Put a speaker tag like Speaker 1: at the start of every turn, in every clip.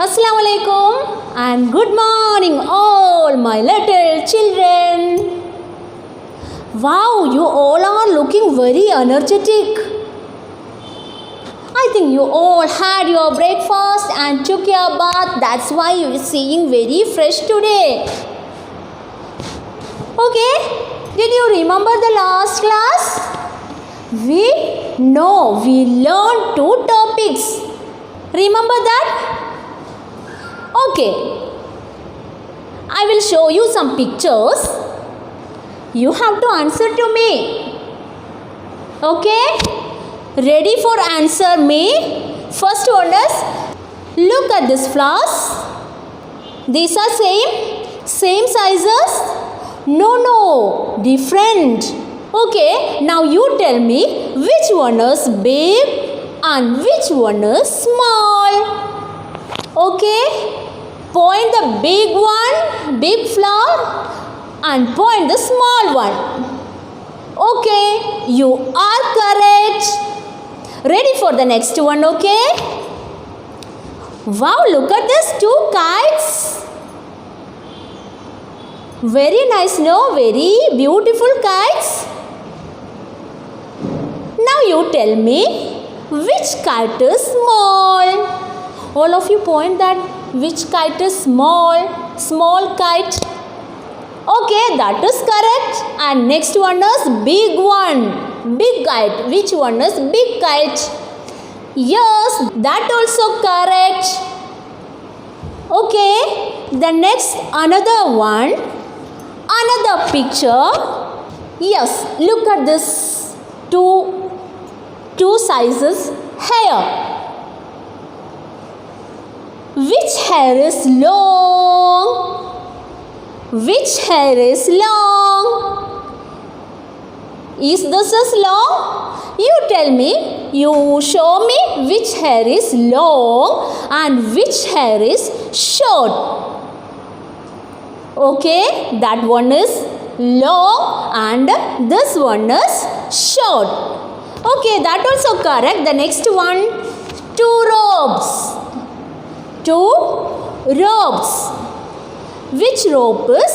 Speaker 1: Assalamu alaikum and good morning all my little children. Wow, you all are looking very energetic. I think you all had your breakfast and took your bath. That's why you are seeing very fresh today. Okay, did you remember the last class? We learned 2 topics. Remember that? Okay, I will show you some pictures. You have to answer to me. Okay, ready for answer me? First one is, look at these flowers. These are same sizes? No, different. Okay, now you tell me which one is big and which one is small. Okay, point the big one, big flower, and point the small one. Okay, you are correct. Ready for the next one, okay? Wow, look at these 2 kites. Very nice, no? Very beautiful kites. Now you tell me which kite is small. All of you point that which kite is small kite. Okay, that is correct. And next one is big one, big kite. Which one is big kite? Yes, that also correct. Okay, the next another one, another picture. Yes, look at this two sizes hair. Which hair is long? Which hair is long? Is this long? You tell me, you show me which hair is long and which hair is short. Okay, that one is long and this one is short. Okay, that also correct. The next one, 2 robes. 2 ropes. Which rope is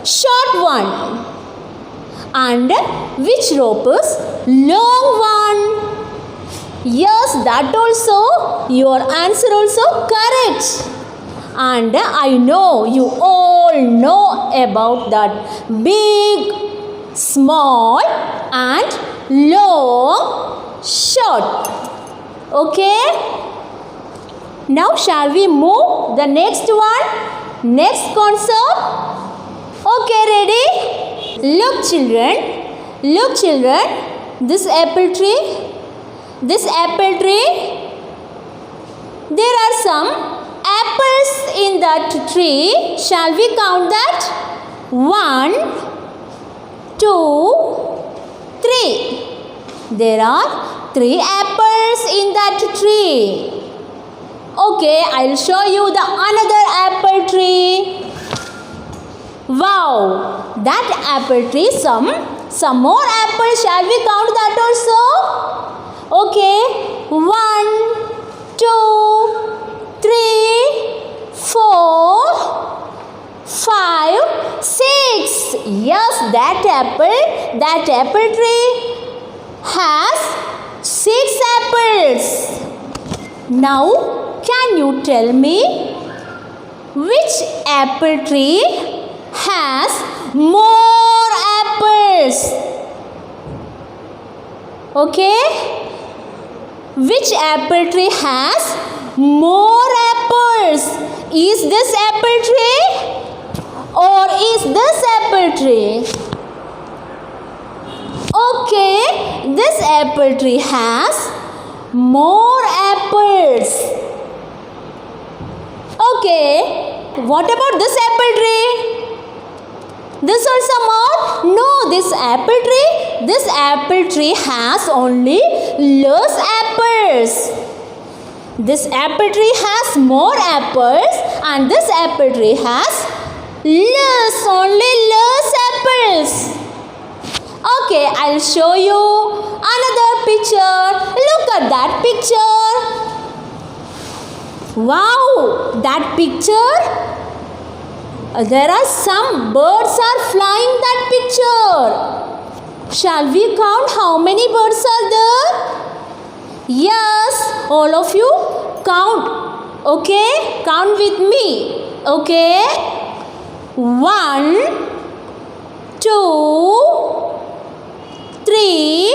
Speaker 1: short one and which rope is long one? Yes, that also your answer also correct. And I know you all know about that big, small and long, short. Okay? Now shall we move the next one? Next concept? Okay, ready? Look children, this apple tree, there are some apples in that tree. Shall we count that? 1, 2, 3. There are 3 apples in that tree. Okay, I'll show you the another apple tree. Wow, that apple tree, some more apples. Shall we count that also? Okay, 1, 2, 3, 4, 5, 6. Yes, that apple tree has 6 apples. Now, can you tell me which apple tree has more apples? Okay? Which apple tree has more apples? Is this apple tree or is this apple tree? Okay, this apple tree has more apples. Okay, what about this apple tree? This also more? No, this apple tree has only less apples. This apple tree has more apples and this apple tree has only less apples. Okay, I'll show you another picture. Look at that picture. Wow, that picture. There are some birds are flying that picture. Shall we count how many birds are there? Yes, all of you count. Okay, count with me. Okay, 1, 2, 3,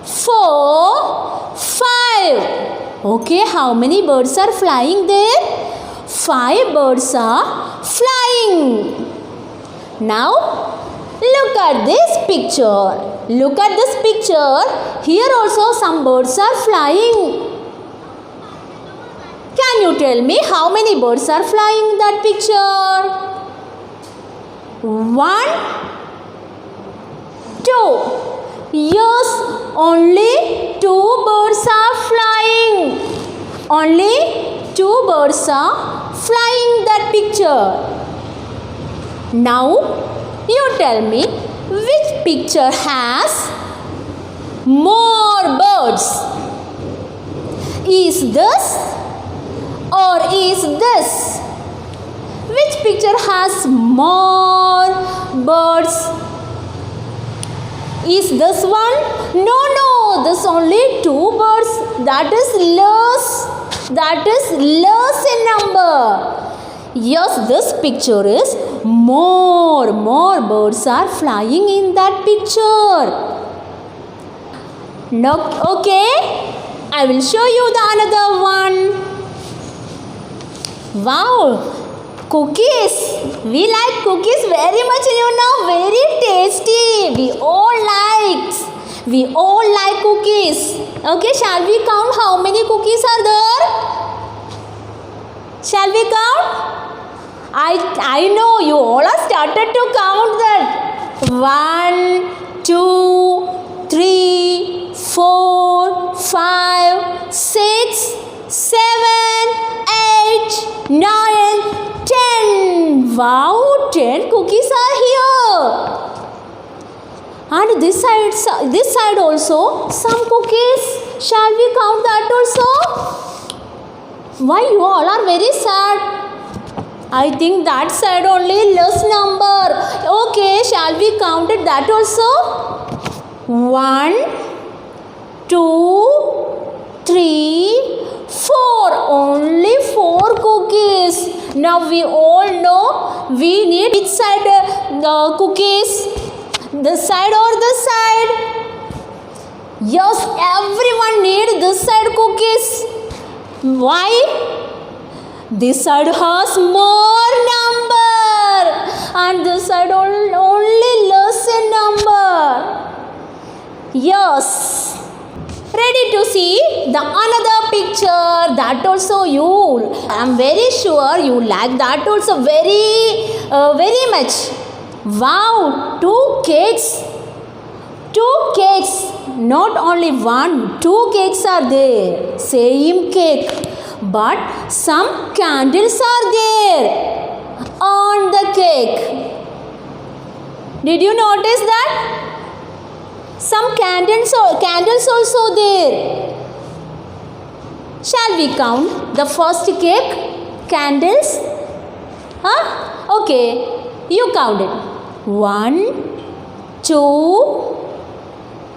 Speaker 1: 4, 5. Okay, how many birds are flying there? 5 birds are flying. Now, look at this picture. Look at this picture. Here also some birds are flying. Can you tell me how many birds are flying in that picture? 1, 2. Yes, only 2 birds are flying. Only 2 birds are flying that picture. Now, you tell me which picture has more birds? Is this or is this? Which picture has more birds? Is this one? No, this only 2 birds. That is less. That is less in number. Yes, this picture is more. More birds are flying in that picture. No, okay. I will show you the another one. Wow, cookies. We like cookies very much, very tasty. We all like cookies. Okay, shall we count how many cookies are there? Shall we count? I know you all are started to count that. 1, 2, 3, 4, 5, 6, 7, 8, 9, 10. Wow, 10 cookies are here. And this side also some cookies. Shall we count that also? Why you all are very sad? I think that side only less number. Okay, shall we count it that also? 1, 2, 3, 4. Only 4 cookies. Now we all know we need which side cookies? This side or this side? Yes, everyone need this side cookies. Why? This side has more number and this side only less in number. Yes. Ready to see the another picture? That also you. I am very sure you like that also very much. Wow, 2 cakes. 2 cakes. Not only 1, 2 cakes are there. Same cake. But some candles are there on the cake. Did you notice that? Some candles also there. Shall we count the first cake? Candles? Huh? Okay. You count it. 1, 2,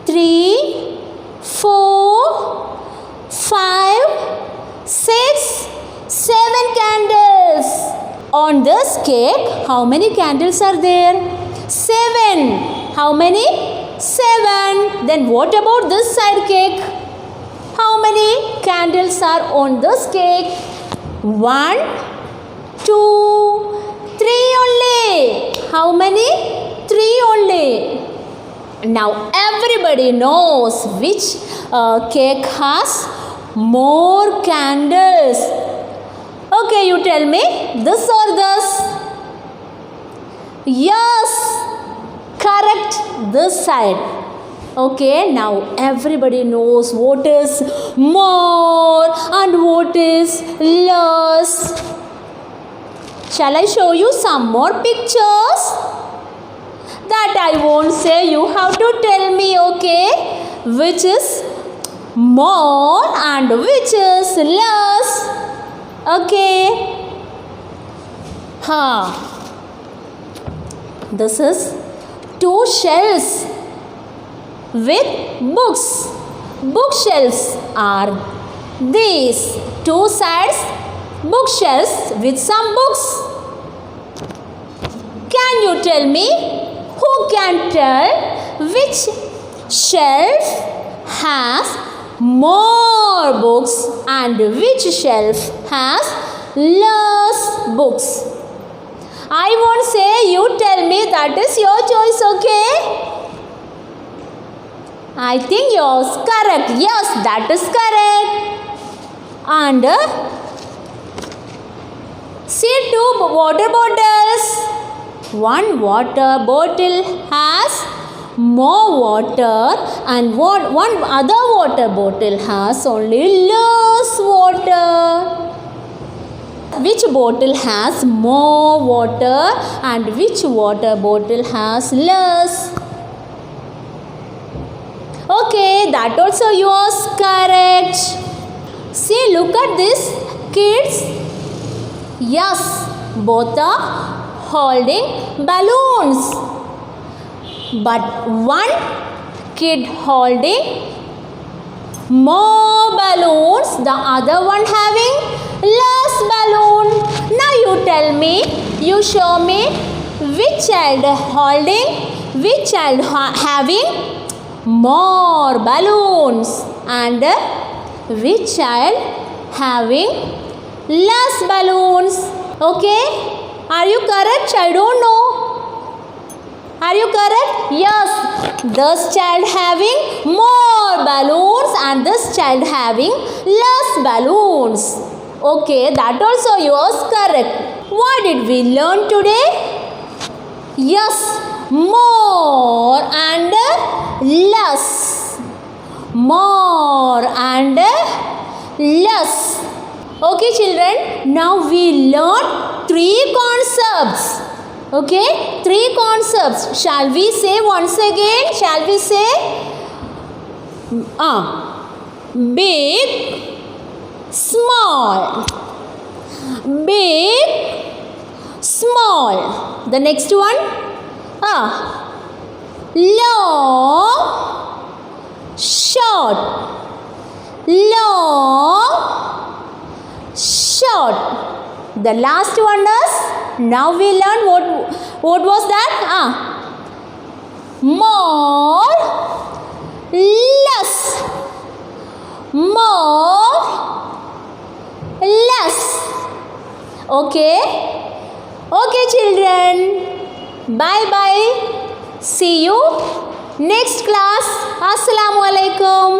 Speaker 1: 3, 4, 5, 6, 7 candles. On this cake, how many candles are there? 7. How many? 7. Then what about this side cake? How many candles are on this cake? 1, 2, 3 only. How many? 3 only. Now everybody knows which cake has more candles. Okay, you tell me, this or this? Yes, correct, this side. Okay, now everybody knows what is more and what is less. Shall I show you some more pictures? That I won't say, you have to tell me, okay, which is more and which is less. Okay. This is two shelves with books. Bookshelves are these two sides, bookshelves with some books. Can you tell me, who can tell which shelf has more books and which shelf has less books? I won't say, you tell me, that is your choice, okay? I think yours correct. Yes, that is correct. And see two water bottles. One water bottle has more water and one other water bottle has only less water. Which bottle has more water and which water bottle has less? Okay, that also yours correct. See, look at this, kids. Yes, both are holding balloons. But one kid holding more balloons, the other one having less balloon. Now you tell me, you show me, which child holding, which child having more balloons and which child having less balloons. Okay, are you correct? I don't know. Are you correct? Yes, this child having more balloons and this child having less balloons. Okay, that also yours correct. What did we learn today? Yes, more and less. More and less. Okay, children, now we learn three concepts. Okay, three concepts. Shall we say once again? Shall we say? Big, small. Big, small. The next one? Long, short. Long, short. The last one is, now we learn what was that? More, less. More, less. Okay? Okay, children. Bye bye. See you next class. Assalamu alaikum.